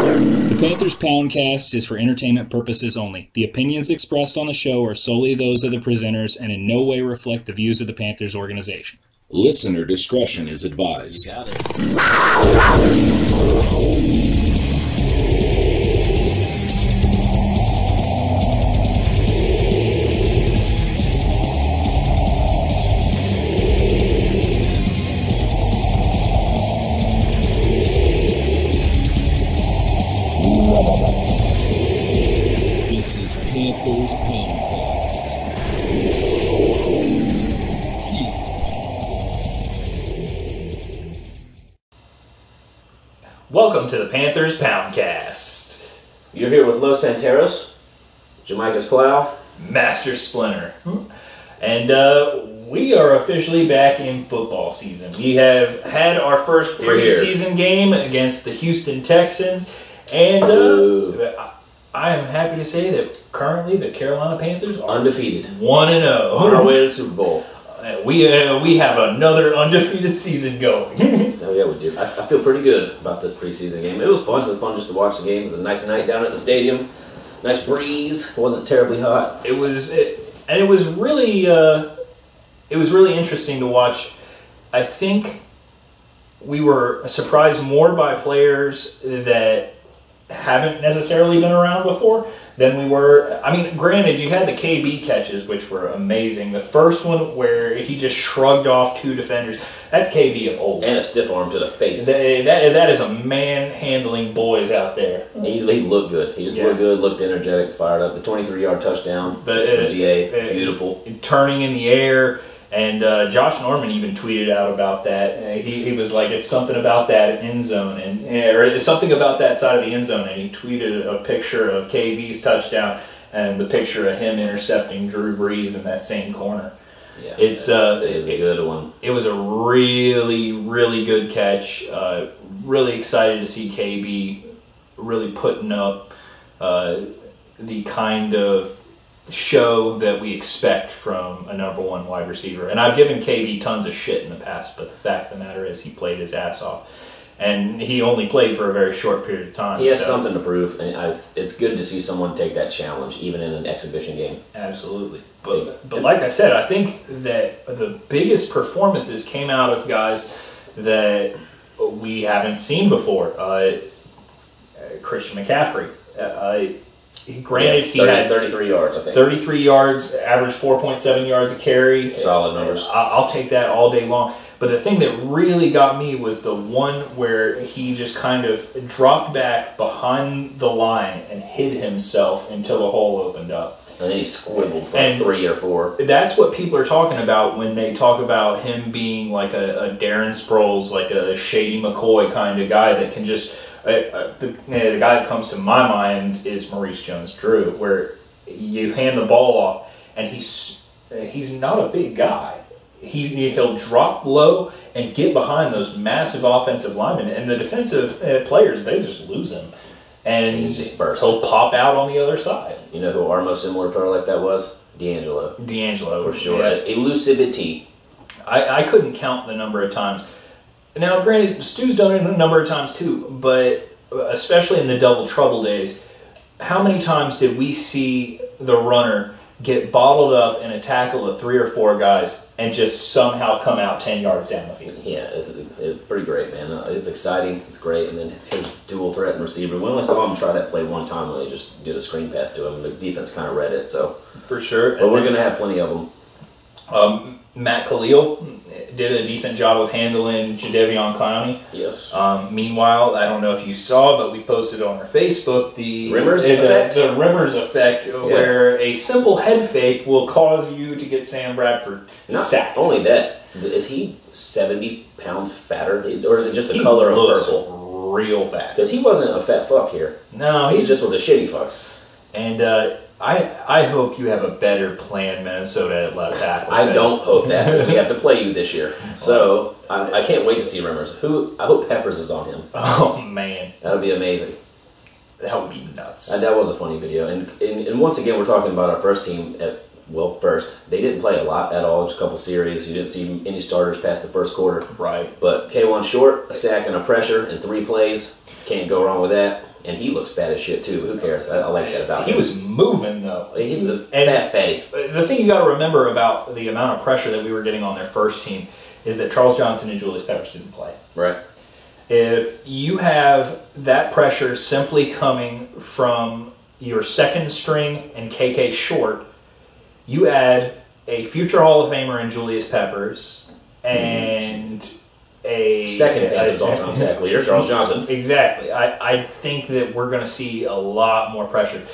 The Panthers Poundcast is for entertainment purposes only. The opinions expressed on the show are solely those of the presenters and in no way reflect the views of the Panthers organization. Listener discretion is advised. You got it. This is Panthers Poundcast. Welcome to the Panthers Poundcast. You're here with Los Panteras, Jamaica's Plow, Master Splinter. And we are officially back in football season. We have had our first preseason game against the Houston Texans. And I am happy to say that currently the Carolina Panthers are undefeated, 1-0 on our way to the Super Bowl. We have another undefeated season going. Oh yeah, we do. I feel pretty good about this preseason game. It was fun. It was fun just to watch the game. It was a nice night down at the stadium. Nice breeze. It wasn't terribly hot. It was really interesting to watch. I think we were surprised more by players that haven't necessarily been around before than we were. I mean, granted, you had the KB catches, which were amazing. The first one where he just shrugged off two defenders, that's KB of old. And a stiff arm to the face. That is a man handling boys out there. He looked good. He just looked good, looked energetic, fired up. The 23-yard touchdown from DA, beautiful. Turning in the air. And Josh Norman even tweeted out about that. He was like, it's something about that end zone, or it's something about that side of the end zone. And he tweeted a picture of KB's touchdown and the picture of him intercepting Drew Brees in that same corner. Yeah, it is a good one. It was a really, really good catch. Really excited to see KB really putting up the kind of show that we expect from a #1 wide receiver. And I've given KB tons of shit in the past, but the fact of the matter is he played his ass off. And he only played for a very short period of time. He has something to prove, and it's good to see someone take that challenge, even in an exhibition game. Absolutely. But like I said, I think that the biggest performances came out of guys that we haven't seen before. Christian McCaffrey. Granted, he had 33 yards, I think. 33 yards, average 4.7 yards a carry. Solid numbers. I'll take that all day long. But the thing that really got me was the one where he just kind of dropped back behind the line and hid himself until the hole opened up. And then he squibbled from 3 or 4. That's what people are talking about when they talk about him being like a Darren Sproles, like a Shady McCoy kind of guy that can just... the guy that comes to my mind is Maurice Jones-Drew, where you hand the ball off, and he's not a big guy. He'll drop low and get behind those massive offensive linemen, and the defensive players, they just lose him. And he just burst. He'll pop out on the other side. You know who our most similar player like that was? D'Angelo. For sure. Yeah. Elusivity. I couldn't count the number of times. Now, granted, Stu's done it a number of times too, but especially in the double trouble days, how many times did we see the runner get bottled up in a tackle of 3 or 4 guys and just somehow come out 10 yards down the field? Yeah, it's pretty great, man. It's exciting. It's great. And then his dual threat and receiver. We only saw him try that play one time when they just did a screen pass to him. The defense kind of read it, so. For sure. But we're going to have plenty of them. Matt Khalil did a decent job of handling Jadeveon Clowney. Yes. Meanwhile, I don't know if you saw, but we posted on our Facebook the Rimmers effect, the Rimmers effect, where a simple head fake will cause you to get Sam Bradford sacked. Not only that, is he 70 pounds fatter, or is it just the color of purple? Real fat. Because he wasn't a fat fuck here. No, he just was a shitty fuck. And I hope you have a better plan, Minnesota, at left tackle. I don't hope that, because we have to play you this year. So I can't wait to see Rimmers. I hope Peppers is on him. Oh, man. That would be amazing. That would be nuts. That was a funny video. And once again, we're talking about our first team. First, they didn't play a lot at all. Just a couple series. You didn't see any starters past the first quarter. Right. But K1 short, a sack and a pressure in 3 plays. Can't go wrong with that. And he looks fat as shit too. Who cares? I like that about him. He was moving though. He's the fast fatty. The thing you got to remember about the amount of pressure that we were getting on their first team is that Charles Johnson and Julius Peppers didn't play. Right. If you have that pressure simply coming from your second string and KK Short, you add a future Hall of Famer in Julius Peppers and a second Panthers all-time sack leader, Charles Johnson. Exactly. I think that we're going to see a lot more pressure.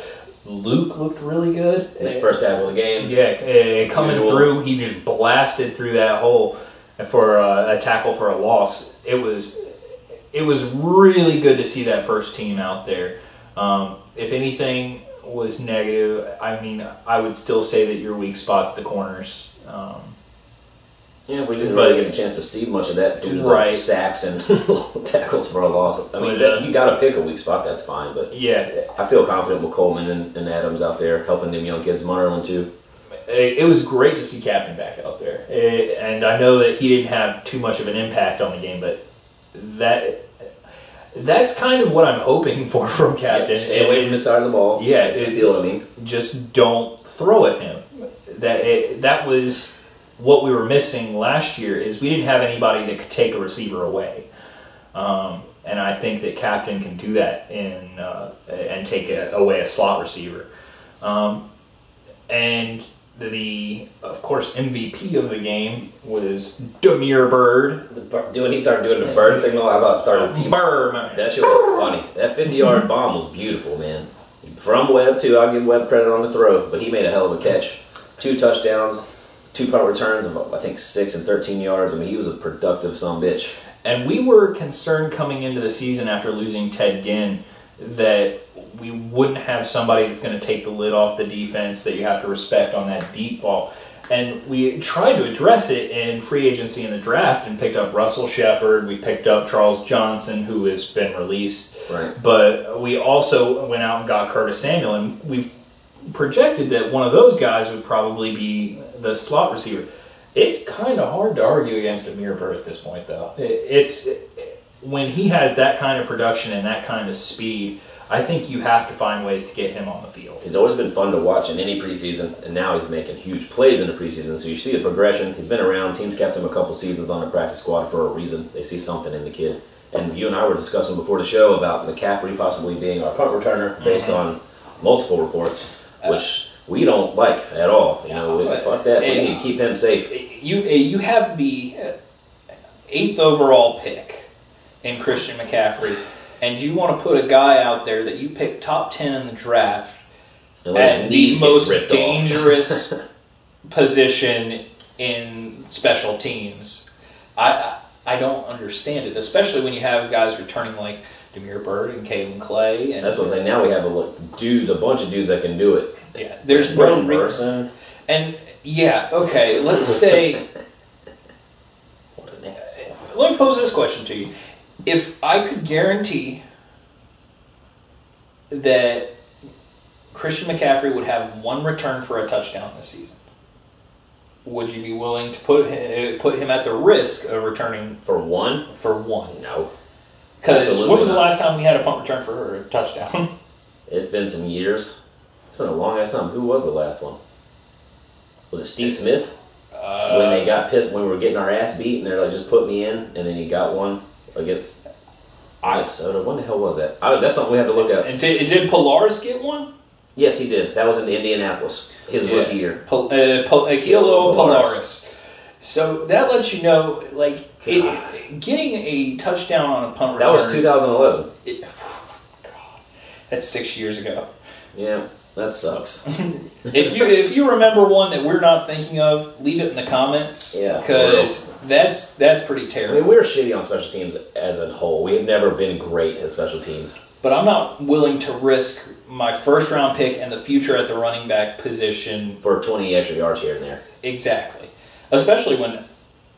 Luke looked really good. First tackle of the game. Yeah, coming through, he just blasted through that hole for a tackle for a loss. It was really good to see that first team out there. If anything was negative, I mean, I would still say that your weak spot's the corners. Yeah, we didn't really get a chance to see much of that due to the sacks and tackles for a loss. I mean, you got to pick a weak spot, that's fine. But yeah, I feel confident with Coleman and Adams out there helping them young kids. Munnerlyn too. It was great to see Captain back out there. And I know that he didn't have too much of an impact on the game, but that's kind of what I'm hoping for from Captain. Yeah, stay away from the side of the ball. Yeah. You feel what I mean? Just don't throw at him. That was what we were missing last year, is we didn't have anybody that could take a receiver away. And I think that Captain can do that and take away a slot receiver. And of course, MVP of the game was Demir Bird. He started doing the bird signal. How about starting people? Bird. That shit was funny. That 50-yard bomb was beautiful, man. From Webb, too. I'll give Webb credit on the throw, but he made a hell of a catch. 2 touchdowns, 2 punt returns of, I think, 6 and 13 yards. I mean, he was a productive sumbitch. And we were concerned coming into the season after losing Ted Ginn that we wouldn't have somebody that's going to take the lid off the defense that you have to respect on that deep ball. And we tried to address it in free agency in the draft and picked up Russell Shepard. We picked up Charles Johnson, who has been released. Right. But we also went out and got Curtis Samuel, and we've projected that one of those guys would probably be the slot receiver. It's kind of hard to argue against Amir Bird at this point, though. It's when he has that kind of production and that kind of speed, I think you have to find ways to get him on the field. He's always been fun to watch in any preseason, and now he's making huge plays in the preseason. So you see the progression. He's been around. Teams kept him a couple seasons on the practice squad for a reason. They see something in the kid. And you and I were discussing before the show about McCaffrey possibly being our punt returner based on multiple reports, which we don't like at all. You know, fuck that. We need to keep him safe. You have the 8th overall pick in Christian McCaffrey, and you want to put a guy out there that you pick top 10 in the draft at the most dangerous position in special teams. I don't understand it, especially when you have guys returning like Demir Bird and Kalen Clay. And that's what I'm saying. Now we have a bunch of dudes that can do it. Yeah, there's no person. And yeah, okay, let's say. What an asshole. Let me pose this question to you. If I could guarantee that Christian McCaffrey would have 1 return for a touchdown this season, would you be willing to put him at the risk of returning for 1? For 1? No. Because when was the last time we had a punt return for a touchdown? It's been some years. It's been a long ass time. Who was the last one? Was it Steve Smith? When they got pissed, when we were getting our ass beat, and they're like, just put me in, and then he got one against Minnesota. When the hell was that? That's something we have to look at. And did Pilaris get one? Yes, he did. That was in Indianapolis, his rookie year. Kilo Pilaris. So that lets you know, like, getting a touchdown on a punt return. That was 2011. God, that's 6 years ago. Yeah, that sucks. If you remember one that we're not thinking of, leave it in the comments. Yeah, because that's pretty terrible. I mean, we're shitty on special teams as a whole. We have never been great at special teams. But I'm not willing to risk my first-round pick and the future at the running back position for 20 extra yards here and there. Exactly. Especially when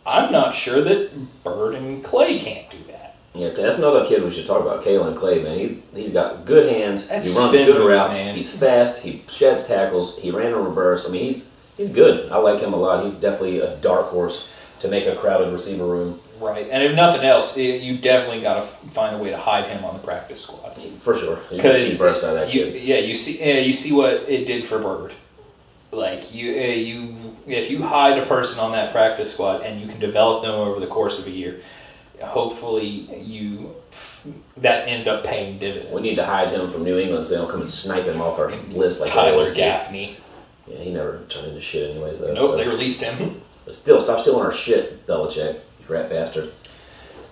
I'm not sure that Bird and Clay can't do that. Yeah, that's another kid we should talk about, Kalen Clay, man. He's got good hands. He runs good routes. Man. He's fast. He sheds tackles. He ran a reverse. I mean, he's good. I like him a lot. He's definitely a dark horse to make a crowded receiver room. Right, and if nothing else, you definitely got to find a way to hide him on the practice squad. For sure. Because you see what it did for Bird. Like if you hide a person on that practice squad and you can develop them over the course of a year, hopefully that ends up paying dividends. We need to hide him from New England so they don't come and snipe him off our list like Tyler Gaffney. Yeah, he never turned into shit anyways though. Nope, they released him. But still, stop stealing our shit, Belichick. You rat bastard.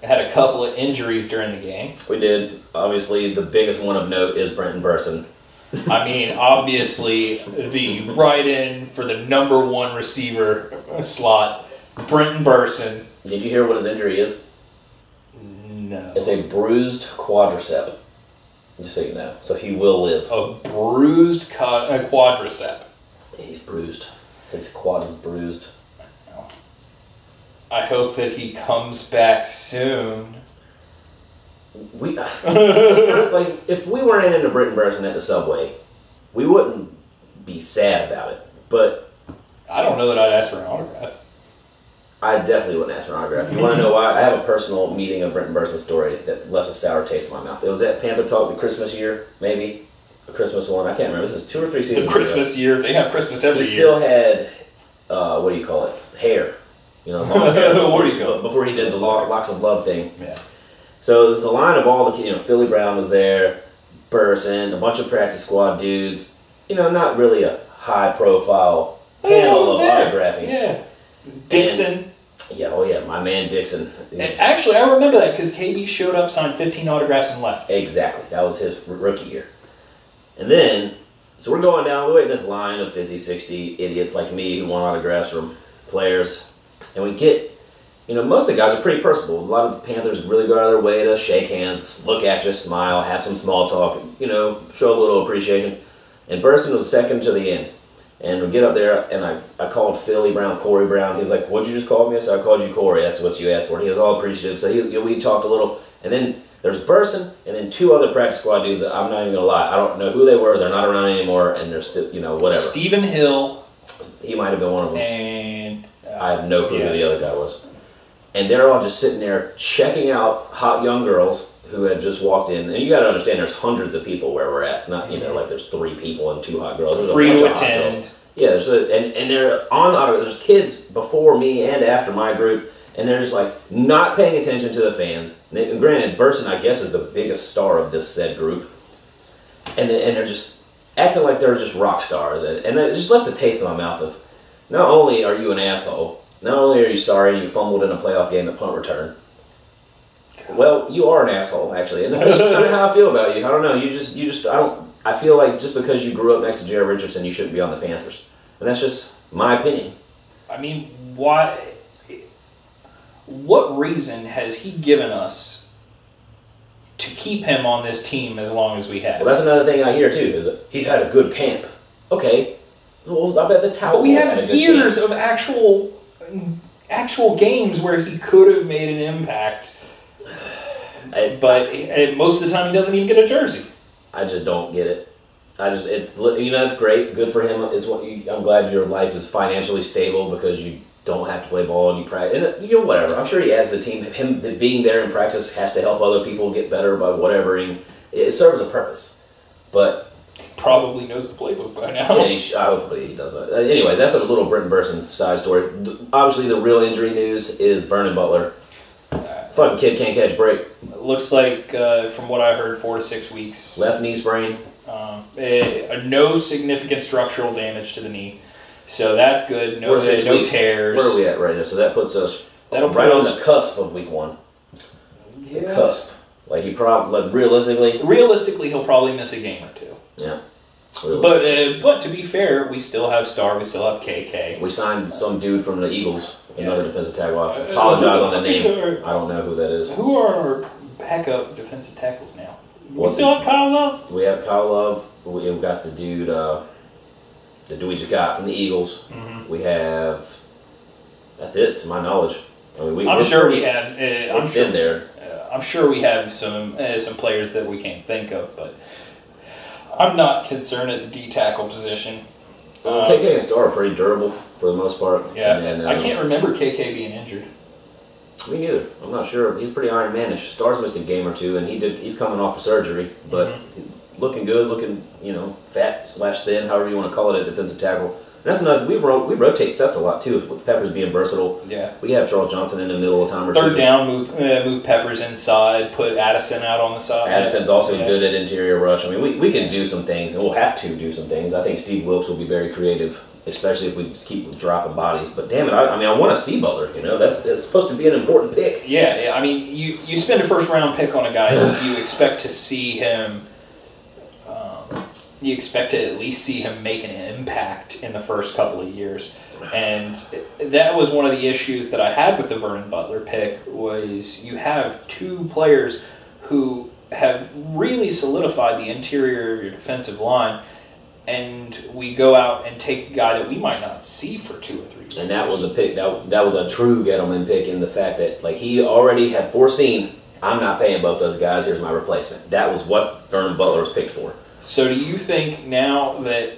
Had a couple of injuries during the game. We did. Obviously, the biggest one of note is Brenton Burson. I mean, obviously, the write-in for the number 1 receiver slot, Brenton Burson. Did you hear what his injury is? No. It's a bruised quadricep. Just so you know. So he will live. A bruised quadricep. He's bruised. His quad is bruised. I hope that he comes back soon. We like if we weren't into Brenton Burson at the subway, we wouldn't be sad about it. But I don't know that I'd ask for an autograph. I definitely wouldn't ask for an autograph. You want to know why? I have a personal meeting of Brenton Burson's story that left a sour taste in my mouth. It was at Panther Talk the Christmas year, maybe a Christmas one. I can't remember. This is 2 or 3 seasons. The Christmas year. They have Christmas every year. He still had what do you call it? Hair. You know, long hair. Before he did the Locks of Love thing. Yeah. So there's a line of all the, Philly Brown was there, Burson, a bunch of practice squad dudes. Not really a high profile panel of autographing. Yeah. Dixon. And, my man Dixon. And actually, I remember that because KB showed up, signed 15 autographs, and left. Exactly. That was his rookie year. And then, so we're going down, we're waiting this line of 50, 60 idiots like me who want autographs from players. And we get, most of the guys are pretty personable. A lot of the Panthers really go out of their way to shake hands, look at you, smile, have some small talk, show a little appreciation. And Burson was second to the end. And we get up there, and I called Philly Brown, Corey Brown. He was like, "What'd you just call me?" I said, "I called you Corey. That's what you asked for." And he was all appreciative. So we talked a little. And then there's Burson, and then 2 other practice squad dudes that I'm not even going to lie. I don't know who they were. They're not around anymore, and they're still, whatever. Stephen Hill. He might have been one of them. And I have no clue who the other guy was. And they're all just sitting there checking out hot young girls who had just walked in. And you got to understand, there's hundreds of people where we're at. It's not, like there's 3 people and 2 hot girls. There's free to attend. Yeah, and they're on auto. There's kids before me and after my group, and they're just like not paying attention to the fans. And granted, Burson, I guess, is the biggest star of this said group, and they're just acting like they're just rock stars, and it just left a taste in my mouth of, not only are you an asshole, not only are you sorry you fumbled in a playoff game at punt return. Well, you are an asshole, actually, and that's just kind of how I feel about you. I don't know. I feel like just because you grew up next to Jared Richardson, you shouldn't be on the Panthers. And that's just my opinion. I mean, why? What reason has he given us to keep him on this team as long as we have? Well, that's another thing I hear, too, is that he's had a good camp. Okay. Well, I bet the Towel But we have had a good years camp. of actual games where he could have made an impact. But most of the time, he doesn't even get a jersey. I just don't get it. It's great, good for him. I'm glad your life is financially stable because you don't have to play ball and you practice. And whatever. I'm sure he has the team. Him being there in practice has to help other people get better by whatever. It serves a purpose. But he probably knows the playbook by now. Yeah, hopefully he does that. Anyway, that's a little Brenton Burson side story. Obviously, the real injury news is Vernon Butler. Fucking kid can't catch a break. Looks like, from what I heard, 4 to 6 weeks. Left knee sprain. No significant structural damage to the knee. So that's good. No tears. Where are we at right now? So that puts us on the cusp of week 1. Yeah. The cusp. Like he probably, realistically. Realistically, he'll probably miss a game or 2. Yeah. But to be fair, we still have Star. We still have KK. We signed some dude from the Eagles, another defensive tackle. I apologize on the name. I don't know who that is. Who are our backup defensive tackles now? We still have Kyle Love. We have Kyle Love. We've got the dude we just got from the Eagles. Mm-hmm. We have. That's it, to my knowledge. I mean, I'm sure we have some players that we can't think of, but I'm not concerned at the D tackle position. KK and Star are pretty durable for the most part. Yeah, I can't remember KK being injured. Me neither. I'm not sure. He's pretty Iron Man-ish. Star's missed a game or two, and he's coming off of surgery, but looking good, looking, fat / thin, however you want to call it, a defensive tackle. And that's another. We rotate sets a lot too, with Peppers being versatile. Yeah. We have Charles Johnson in the middle a time or two. Third down, move Peppers inside, put Addison out on the side. Addison's also good at interior rush. I mean, we can do some things, and we'll have to do some things. I think Steve Wilkes will be very creative, especially if we just keep dropping bodies. But damn it, I want to see Butler. That's supposed to be an important pick. Yeah. I mean, you spend a first-round pick on a guy who you expect to see him. You expect to at least see him make an impact in the first couple of years. And that was one of the issues that I had with the Vernon Butler pick, was you have two players who have really solidified the interior of your defensive line, and we go out and take a guy that we might not see for 2 or 3 years. And that was a pick, that was a true Gettleman pick in the fact that he already had foreseen, I'm not paying both those guys, here's my replacement. That was what Vernon Butler was picked for. So do you think now that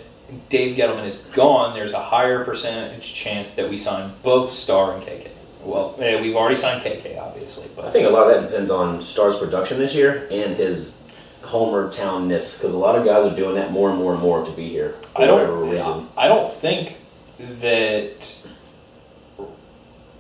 Dave Gettleman is gone, there's a higher percentage chance that we sign both Star and KK? Well, we've already signed KK, obviously. But I think a lot of that depends on Star's production this year and his homer townness, because a lot of guys are doing that more and more and more to be here for whatever reason. I don't think that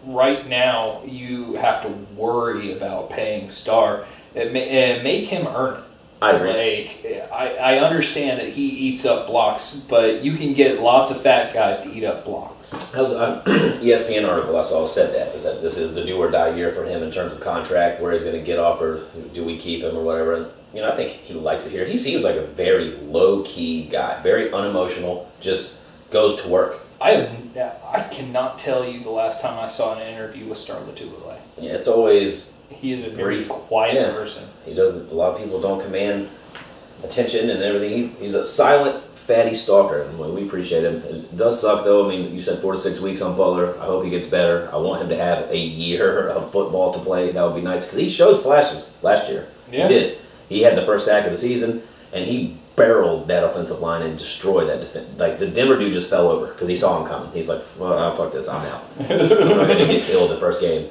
right now you have to worry about paying Star. Make him earn it. I agree. I understand that he eats up blocks, but you can get lots of fat guys to eat up blocks. That was an ESPN article I saw said that this is the do or die year for him in terms of contract, where he's going to get offered, do we keep him or whatever. And, I think he likes it here. He seems like a very low-key guy, very unemotional, just goes to work. I cannot tell you the last time I saw an interview with Star Latulippe. Yeah, it's always... He is a very quiet person. He doesn't. A lot of people don't command attention and everything. He's a silent, fatty stalker, and we appreciate him. It does suck, though. I mean, you said 4 to 6 weeks on Butler. I hope he gets better. I want him to have a year of football to play. That would be nice, because he showed flashes last year. Yeah. He did. He had the first sack of the season, and he barreled that offensive line and destroyed that defense. Like, the Denver dude just fell over because he saw him coming. He's like, fuck this, I'm out. I'm not going to get killed the first game.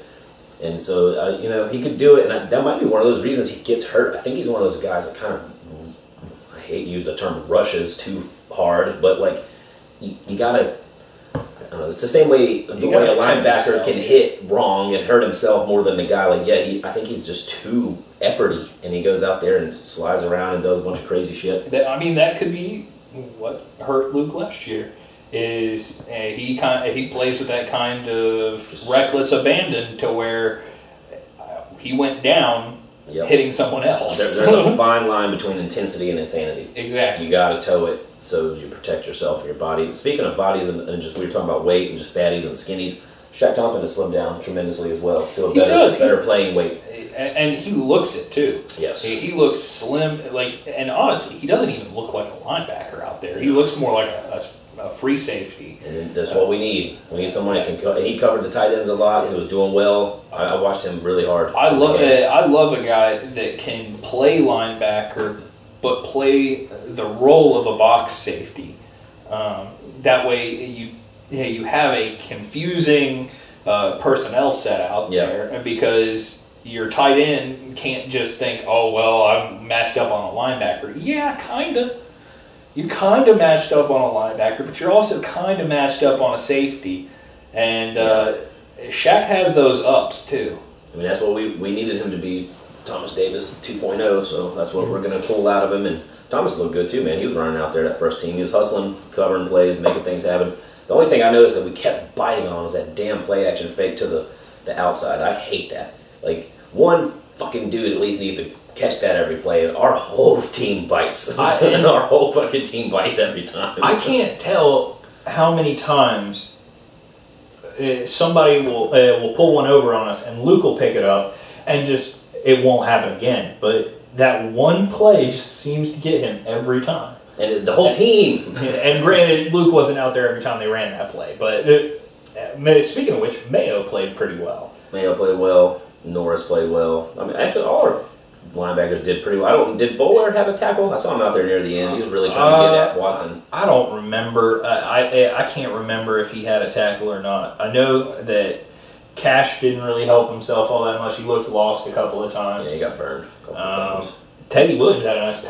And so, he could do it, and that might be one of those reasons he gets hurt. I think he's one of those guys that kind of, I hate to use the term rushes too hard, but, you got to, I don't know, it's the same way a linebacker can hit wrong and hurt himself more than the guy. I think he's just too efforty, and he goes out there and slides around and does a bunch of crazy shit. That could be what hurt Luke last year. Is he plays with that kind of reckless abandon to where he went down hitting someone else. There's a fine line between intensity and insanity. Exactly. You got to toe it so you protect yourself and your body. Speaking of bodies and just we were talking about weight and just fatties and skinnies, Shaq Thompson has slimmed down tremendously as well to a better playing weight. And he looks it too. Yes. He looks slim, and honestly, he doesn't even look like a linebacker out there. He looks more like a free safety. And that's what we need. We need someone that can he covered the tight ends a lot. He was doing well. I watched him really hard. I love a guy that can play linebacker, but play the role of a box safety. That way, you have a confusing personnel set out there, because your tight end can't just think, oh, well, I'm matched up on a linebacker. Yeah, kind of. You're kind of matched up on a linebacker, but you're also kind of matched up on a safety. And Shaq has those ups, too. I mean, that's what we needed him to be, Thomas Davis 2.0, so that's what we're going to pull out of him. And Thomas looked good, too, man. He was running out there that first team. He was hustling, covering plays, making things happen. The only thing I noticed that we kept biting on was that damn play-action fake to the outside. I hate that. One fucking dude at least needs to catch that every play. Our whole team bites. And our whole fucking team bites every time. I can't tell how many times somebody will pull one over on us, and Luke will pick it up, and just it won't happen again. But that one play just seems to get him every time. And the whole team. And granted, Luke wasn't out there every time they ran that play. But speaking of which, Mayo played pretty well. Mayo played well. Norris played well. I mean, actually, all our linebackers did pretty well. Did Bowler have a tackle? I saw him out there near the end. He was really trying to get at Watson. I don't remember. I can't remember if he had a tackle or not. I know that Cash didn't really help himself all that much. He looked lost a couple of times. Yeah, he got burned a couple of times. Teddy Williams had a nice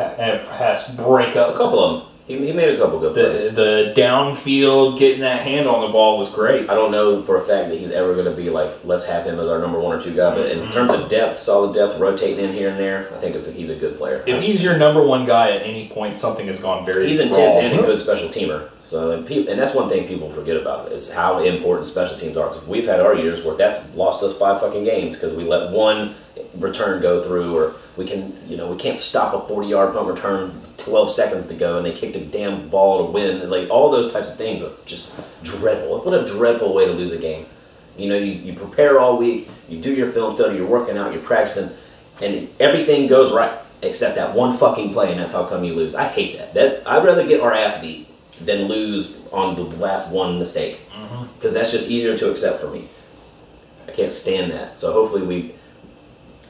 pass breakup. A couple of them. He made a couple good plays. The downfield, getting that hand on the ball was great. I don't know for a fact that he's ever going to be like, let's have him as our number 1 or 2 guy. But in terms of depth, solid depth, rotating in here and there, I think he's a good player. If he's your number 1 guy at any point, something has gone very wrong. He's intense and a good special teamer. So, and that's one thing people forget about is how important special teams are. Because we've had our years where that's lost us 5 fucking games because we let one return go through, or we can't stop a 40-yard punt return 12 seconds to go, and they kicked a damn ball to win. And like all those types of things are just dreadful. What a dreadful way to lose a game. You prepare all week, you do your film study, you're working out, you're practicing, and everything goes right except that one fucking play, and that's how come you lose. I hate that. I'd rather get our ass beat than lose on the last one mistake, because that's just easier to accept for me. I can't stand that. So hopefully we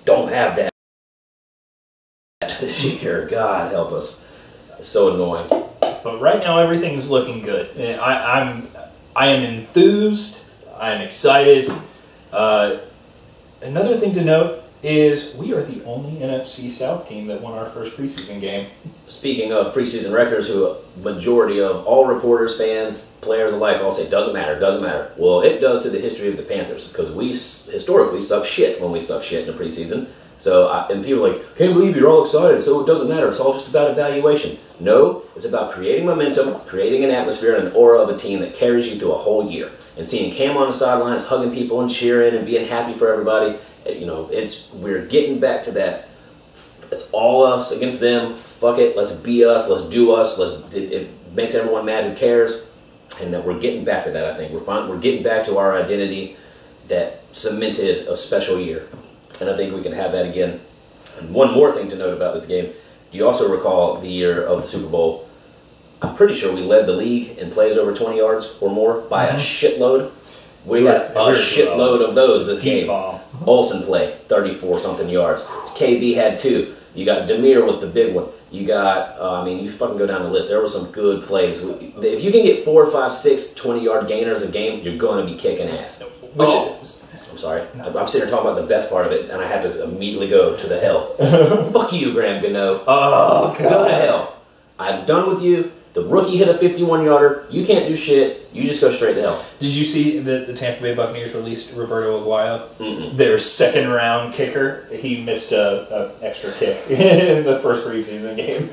don't have that this year. God help us. It's so annoying. But right now everything's looking good. I am enthused. I am excited. Another thing to note is we are the only NFC South team that won our first preseason game. Speaking of preseason records, who majority of all reporters, fans, players alike all say doesn't matter. Well, it does to the history of the Panthers, because we historically suck shit when we suck shit in the preseason. So, and people are like, can't believe you're all excited, so it doesn't matter. It's all just about evaluation. No, it's about creating momentum, creating an atmosphere and an aura of a team that carries you through a whole year. And seeing Cam on the sidelines, hugging people and cheering and being happy for everybody, we're getting back to that. It's all us against them. Fuck it, let's be us, let's do us. It makes everyone mad, who cares? And that we're getting back to that, I think. We're getting back to our identity that cemented a special year. And I think we can have that again. And one more thing to note about this game. Do you also recall the year of the Super Bowl? I'm pretty sure we led the league in plays over 20 yards or more by a shitload. We had a shitload of those this game. Olsen play, 34-something yards. KB had 2. You got Demir with the big one. You got, you fucking go down the list. There were some good plays. If you can get 4, 5, 6 20-yard gainers a game, you're going to be kicking ass. I'm sorry. I'm sitting here talking about the best part of it, and I have to immediately go to the hell. Fuck you, Graham Gano. Oh, God. Go to hell. I'm done with you. The rookie hit a 51-yarder. You can't do shit. You just go straight to hell. Did you see that the Tampa Bay Buccaneers released Roberto Aguayo? Their second-round kicker. He missed an extra kick in the first preseason game.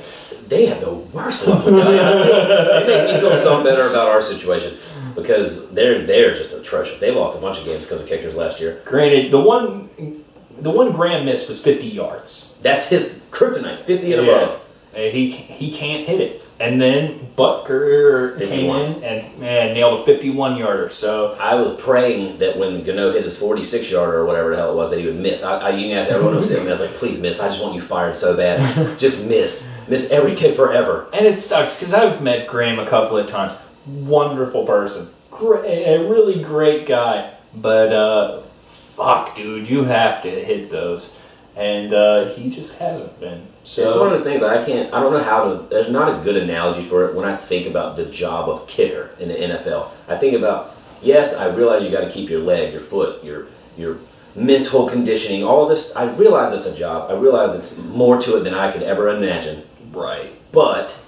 They have the worst luck. They make me feel some better about our situation, because they're just atrocious. They lost a bunch of games because of kickers last year. Granted, the one Graham missed was 50 yards. That's his kryptonite, 50 and above. He can't hit it. And then Butker came in and nailed a 51-yarder. So I was praying that when Gano hit his 46-yarder or whatever the hell it was, that he would miss. You can ask everyone who was sitting there, I was like, please miss. I just want you fired so bad. Just miss. Miss every kick forever. And it sucks because I've met Graham a couple of times. Wonderful person. A really great guy. But, fuck, dude, you have to hit those. And he just hasn't been. So it's one of those things that I don't know how to, there's not a good analogy for it when I think about the job of kicker in the NFL. I think about, yes, I realize you got to keep your leg, your foot, your mental conditioning, all of this. I realize it's a job. I realize it's more to it than I could ever imagine. Right. But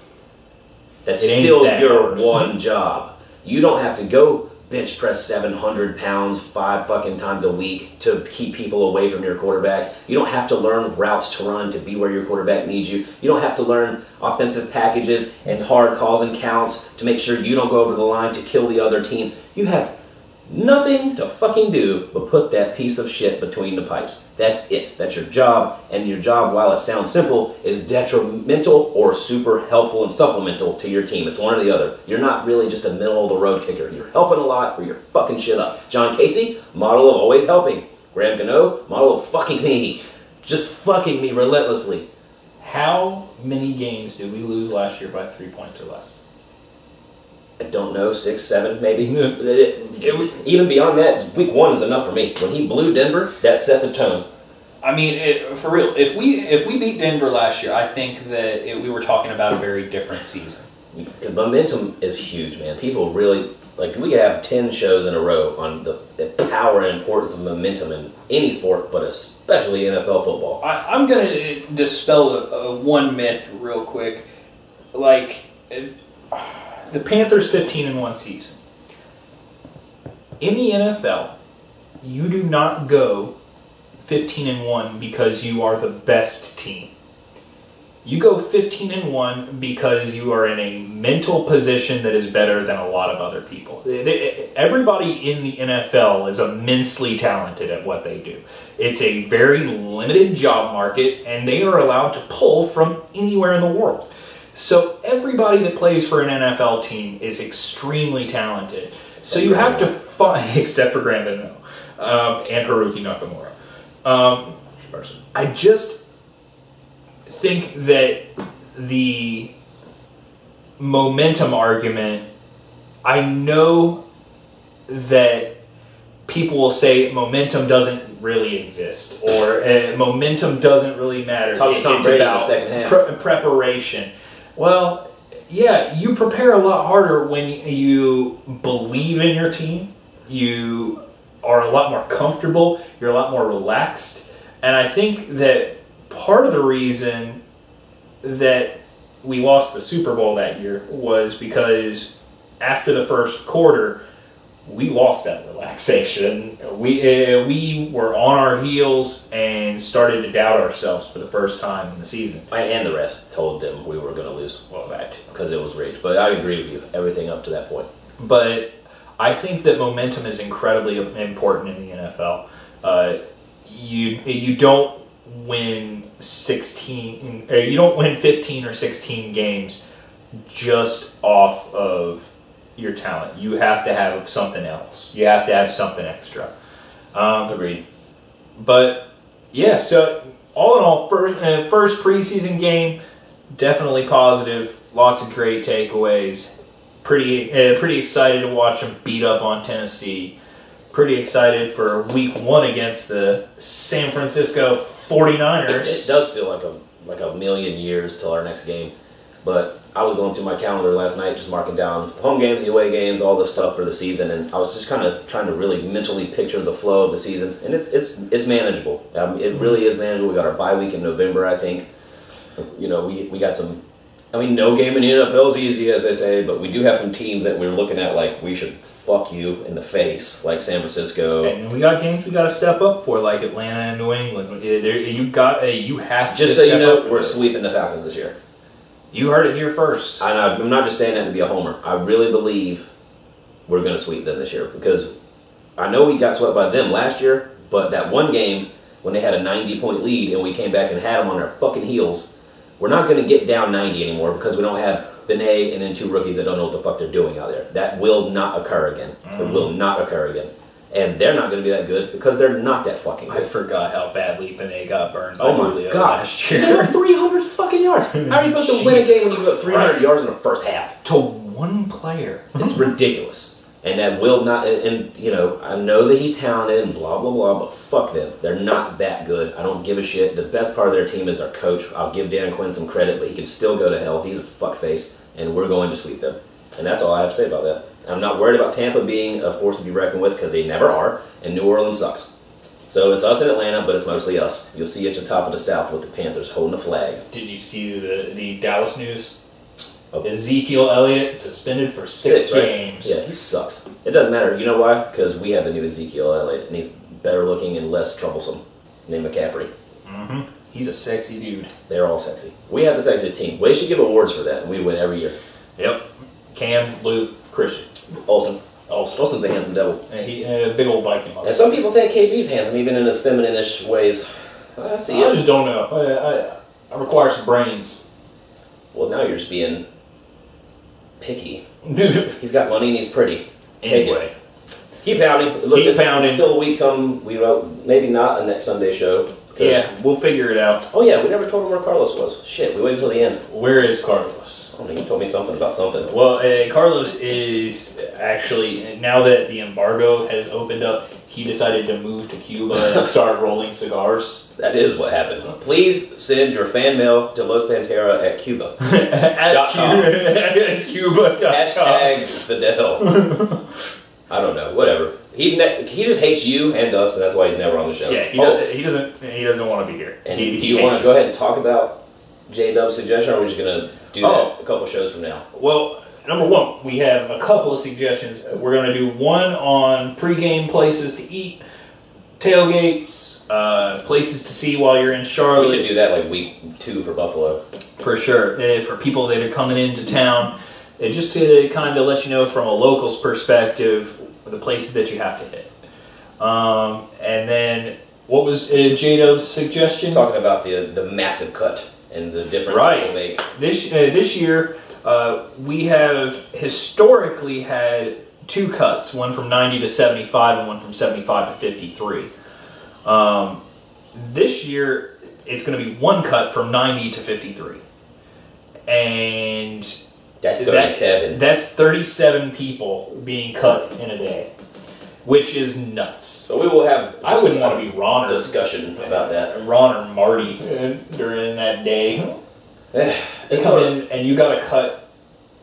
that's still your one job. You don't have to go bench press 700 pounds 5 fucking times a week to keep people away from your quarterback. You don't have to learn routes to run to be where your quarterback needs you. You don't have to learn offensive packages and hard calls and counts to make sure you don't go over the line to kill the other team. You have nothing to fucking do but put that piece of shit between the pipes. That's it. That's your job. And your job, while it sounds simple, is detrimental or super helpful and supplemental to your team. It's one or the other. You're not really just a middle-of-the-road kicker. You're helping a lot or you're fucking shit up. John Casey, model of always helping. Graham Gano, model of fucking me. Just fucking me relentlessly. How many games did we lose last year by 3 points or less? I don't know, 6, 7 maybe. Even beyond that, week 1 is enough for me. When he blew Denver, that set the tone. I mean, for real, if we beat Denver last year, I think that we were talking about a very different season. The momentum is huge, man. People really, Like, we could have 10 shows in a row on the power and importance of momentum in any sport, but especially NFL football. I'm going to dispel one myth real quick. Like, the Panthers' 15-1 season. In the NFL, you do not go 15-1 because you are the best team. You go 15-1 because you are in a mental position that is better than a lot of other people. Everybody in the NFL is immensely talented at what they do. It's a very limited job market, and they are allowed to pull from anywhere in the world. So everybody that plays for an NFL team is extremely talented. So you have to find, except for Brandon Miller and Haruki Nakamura. I just think that the momentum argument, I know that people will say momentum doesn't really exist, or momentum doesn't really matter. Talk to Tom Brady in the second half. Preparation. Well, yeah, you prepare a lot harder when you believe in your team. You are a lot more comfortable. You're a lot more relaxed. And I think that part of the reason that we lost the Super Bowl that year was because after the first quarter, we lost that relaxation. We were on our heels and started to doubt ourselves for the first time in the season. And the refs told them we were going to lose. Well, that because it was rigged. But I agree with you. Everything up to that point. But I think that momentum is incredibly important in the NFL. You don't win 16. You don't win 15 or 16 games just off of your talent. You have to have something else. You have to have something extra. Agreed. But yeah, so all in all, first preseason game, definitely positive. Lots of great takeaways. Pretty excited to watch them beat up on Tennessee. Pretty excited for week 1 against the San Francisco 49ers. It does feel like a million years till our next game. But I was going through my calendar last night, just marking down home games, the away games, all this stuff for the season, and I was just kind of trying to really mentally picture the flow of the season, and it's manageable. It really is manageable. We got our bye week in November, I think. You know, we got some. I mean, no game in the NFL is easy, as they say, but we do have some teams that we're looking at like we should fuck you in the face, like San Francisco. And we got games we got to step up for, like Atlanta and New England. You have just to so you know, we're this. sweeping the Falcons this year. You heard it here first. I'm not just saying that to be a homer. I really believe we're going to sweep them this year because I know we got swept by them last year, but that one game when they had a 90-point lead and we came back and had them on their fucking heels, we're not going to get down 90 anymore because we don't have Benet and then 2 rookies that don't know what the fuck they're doing out there. That will not occur again. It will not occur again. And they're not going to be that good because they're not that fucking good. I forgot how badly Benet got burned by Julio last year. He got 300 fucking yards. How are you supposed to win a game when you got 300 yards in the first half? To one player. It's ridiculous. And that will not, and you know, I know that he's talented and blah, blah, blah, but fuck them. They're not that good. I don't give a shit. The best part of their team is their coach. I'll give Dan Quinn some credit, but he can still go to hell. He's a fuckface, and we're going to sweep them. And that's all I have to say about that. I'm not worried about Tampa being a force to be reckoned with because they never are, and New Orleans sucks. So it's us in Atlanta, but it's mostly us. You'll see at the top of the South with the Panthers holding a flag. Did you see the Dallas news? Ezekiel Elliott suspended for 6 games. Right? Yeah, he sucks. It doesn't matter. You know why? Because we have the new Ezekiel Elliott, and he's better looking and less troublesome. Named McCaffrey. Mm-hmm. He's a sexy dude. They're all sexy. We have the sexiest team. We should give awards for that, and we win every year. Yep. Cam, Luke, Christian. Olsen's a handsome devil. He big old Viking. And some people think KB's handsome, even in his feminine-ish ways. I see it. I just don't know. I require some brains. Well, now you're just being picky. He's got money and he's pretty. Take anyway. it. Keep pounding. Keep pounding. Until we come, maybe not a next Sunday show. Yeah, we'll figure it out. Oh yeah, we never told him where Carlos was. Shit, we waited until the end. Where is Carlos? Oh, you told me something about something. Well, Carlos is actually, now that the embargo has opened up, he decided to move to Cuba and start rolling cigars. That is what happened. Please send your fan mail to Los Pantera at Cuba. at Cuba.com. Hashtag Fidel. I don't know. Whatever. He just hates you and us, and that's why he's never on the show. Yeah, he doesn't want to be here. And do you want to go ahead and talk about J-Dub's suggestion, or are we just going to do that a couple shows from now? Well, number one, we have a couple of suggestions. We're going to do one on pregame places to eat, tailgates, places to see while you're in Charlotte. We should do that like week 2 for Buffalo. For sure. For people that are coming into town, just to kind of let you know from a local's perspective, the places that you have to hit. And then, what was J-Dub's suggestion? Talking about the massive cut and the difference it will make. This year, we have historically had 2 cuts, one from 90 to 75 and one from 75 to 53. This year, it's going to be 1 cut from 90 to 53. And that's 37. That's 37 people being cut in a day, which is nuts. So we will have. I wouldn't want to be Ron or discussion about that. Ron or Marty during that day. They come in and you got to cut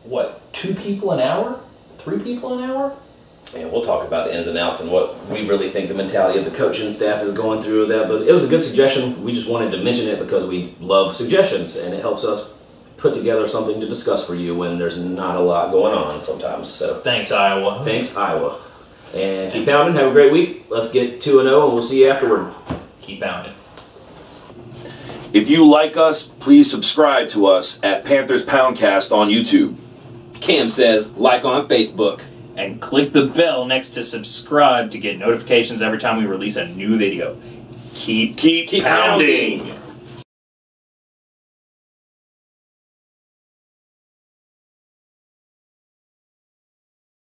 what, 2 people an hour, 3 people an hour. Man, we'll talk about the ins and outs and what we really think the mentality of the coaching staff is going through with that. But it was a good suggestion. We just wanted to mention it because we love suggestions, and it helps us put together something to discuss for you when there's not a lot going on sometimes. So thanks, Iowa. Thanks, Iowa. And keep pounding. Have a great week. Let's get 2-0, and we'll see you afterward. Keep pounding. If you like us, please subscribe to us at Panthers Poundcast on YouTube. Cam says like on Facebook. And click the bell next to subscribe to get notifications every time we release a new video. Keep pounding.